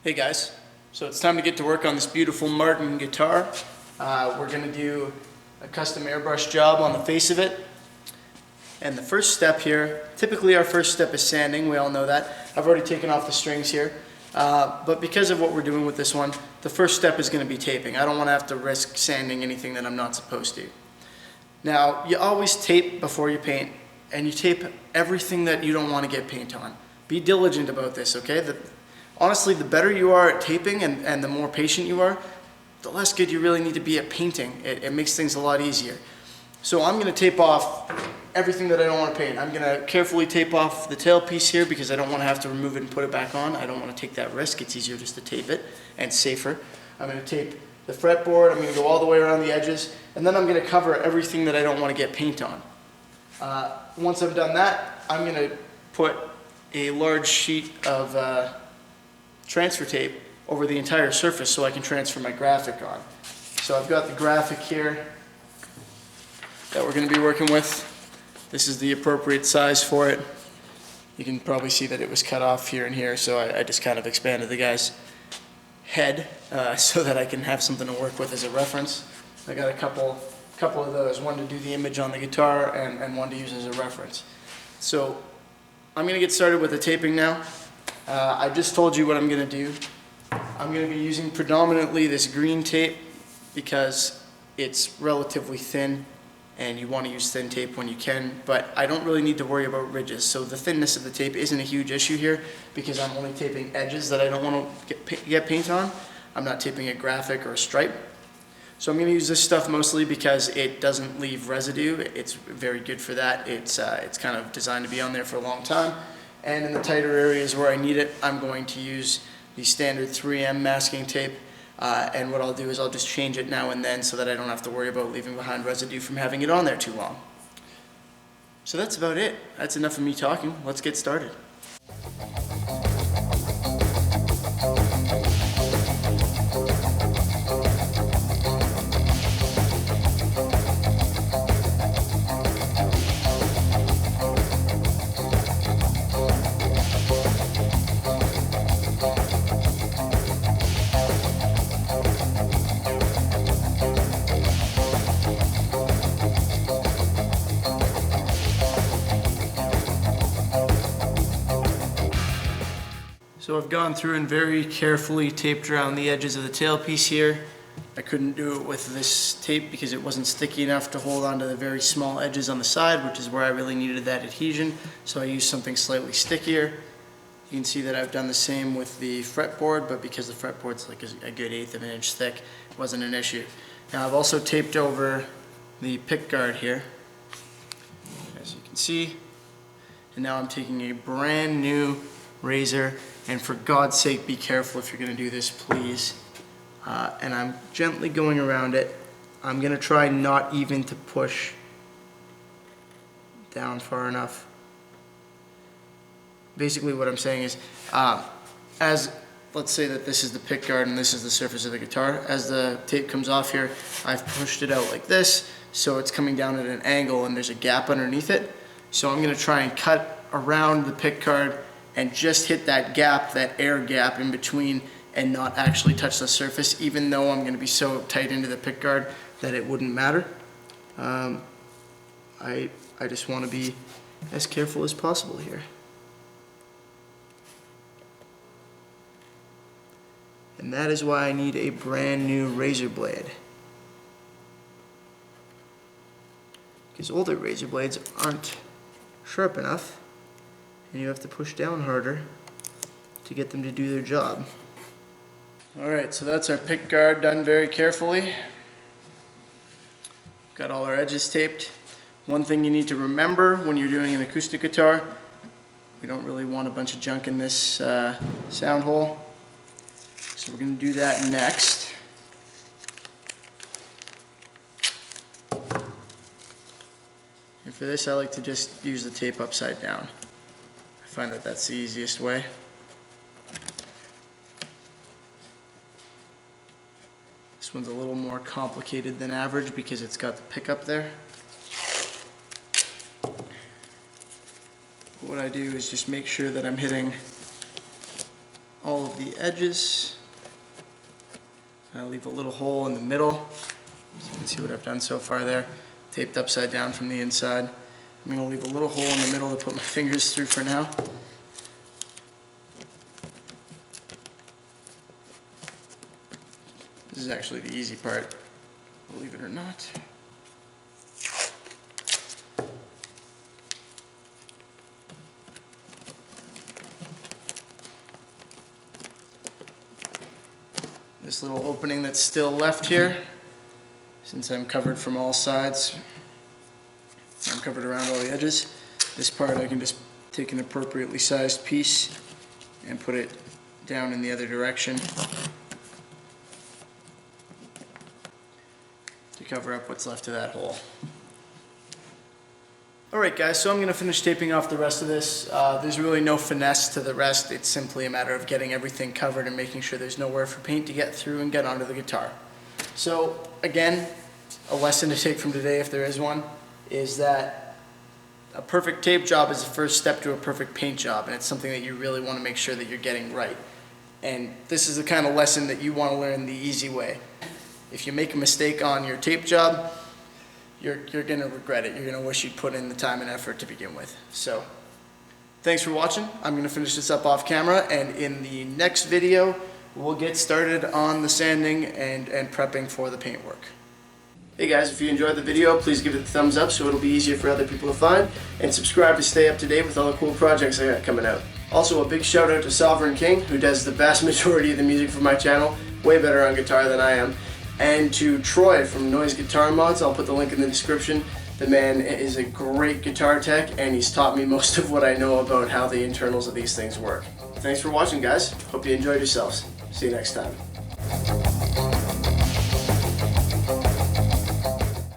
Hey guys, so it's time to get to work on this beautiful Martin guitar. We're going to do a custom airbrush job on the face of it. And the first step here, typically our first step is sanding, we all know that. I've already taken off the strings here. But because of what we're doing with this one, the first step is going to be taping. I don't want to have to risk sanding anything that I'm not supposed to. Now, you always tape before you paint, and you tape everything that you don't want to get paint on. Be diligent about this, okay? Honestly, the better you are at taping and the more patient you are, the less good you really need to be at painting. It makes things a lot easier. So I'm going to tape off everything that I don't want to paint. I'm going to carefully tape off the tailpiece here because I don't want to have to remove it and put it back on. I don't want to take that risk. It's easier just to tape it and safer. I'm going to tape the fretboard. I'm going to go all the way around the edges, and then I'm going to cover everything that I don't want to get paint on. Once I've done that, I'm going to put a large sheet of transfer tape over the entire surface so I can transfer my graphic on. So I've got the graphic here that we're going to be working with. This is the appropriate size for it. You can probably see that it was cut off here and here, so I just kind of expanded the guy's head so that I can have something to work with as a reference. I got a couple of those, one to do the image on the guitar and one to use as a reference. So I'm going to get started with the taping now. I just told you what I'm going to do. I'm going to be using predominantly this green tape because it's relatively thin and you want to use thin tape when you can, but I don't really need to worry about ridges. So the thinness of the tape isn't a huge issue here because I'm only taping edges that I don't want to get paint on. I'm not taping a graphic or a stripe. So I'm going to use this stuff mostly because it doesn't leave residue. It's very good for that. It's kind of designed to be on there for a long time. And in the tighter areas where I need it, I'm going to use the standard 3M masking tape. And what I'll do is I'll just change it now and then so that I don't have to worry about leaving behind residue from having it on there too long. So that's about it. That's enough of me talking. Let's get started. So I've gone through and very carefully taped around the edges of the tailpiece here. I couldn't do it with this tape because it wasn't sticky enough to hold onto the very small edges on the side, which is where I really needed that adhesion. So I used something slightly stickier. You can see that I've done the same with the fretboard, but because the fretboard's like a good 1/8 of an inch thick, it wasn't an issue. Now I've also taped over the pick guard here, as you can see. And now I'm taking a brand new razor. And for God's sake, be careful if you're going to do this, please. And I'm gently going around it. I'm going to try not even to push down far enough. Basically what I'm saying is, let's say that this is the pick guard and this is the surface of the guitar. As the tape comes off here, I've pushed it out like this, so it's coming down at an angle and there's a gap underneath it. So I'm going to try and cut around the pick guard and just hit that gap, that air gap in between, and not actually touch the surface, even though I'm going to be so tight into the pick guard that it wouldn't matter. I just want to be as careful as possible here. And that is why I need a brand new razor blade. Because older razor blades aren't sharp enough, and you have to push down harder to get them to do their job. Alright, so that's our pick guard done very carefully. Got all our edges taped. One thing you need to remember when you're doing an acoustic guitar, we don't really want a bunch of junk in this sound hole. So we're going to do that next. And for this I like to just use the tape upside down. I find that that's the easiest way. This one's a little more complicated than average because it's got the pickup there. What I do is just make sure that I'm hitting all of the edges. I'll leave a little hole in the middle, so you can see what I've done so far there. Taped upside down from the inside. I'm going to leave a little hole in the middle to put my fingers through for now. This is actually the easy part, believe it or not. This little opening that's still left here, since I'm covered from all sides, I'm covered around all the edges, this part I can just take an appropriately sized piece and put it down in the other direction to cover up what's left of that hole. Alright guys, so I'm going to finish taping off the rest of this. There's really no finesse to the rest. It's simply a matter of getting everything covered and making sure there's nowhere for paint to get through and get onto the guitar. So again, a lesson to take from today, if there is one, is that a perfect tape job is the first step to a perfect paint job, and it's something that you really want to make sure that you're getting right. And this is the kind of lesson that you want to learn the easy way. If you make a mistake on your tape job, you're going to regret it. You're going to wish you'd put in the time and effort to begin with. So, thanks for watching. I'm going to finish this up off camera, and in the next video, we'll get started on the sanding and prepping for the paintwork. Hey guys, if you enjoyed the video, please give it a thumbs up so it'll be easier for other people to find, and subscribe to stay up to date with all the cool projects I got coming out. Also, a big shout out to Sovereign King, who does the vast majority of the music for my channel, way better on guitar than I am. And to Troy from Noise Guitar Mods, I'll put the link in the description. The man is a great guitar tech, and he's taught me most of what I know about how the internals of these things work. Thanks for watching guys, hope you enjoyed yourselves. See you next time.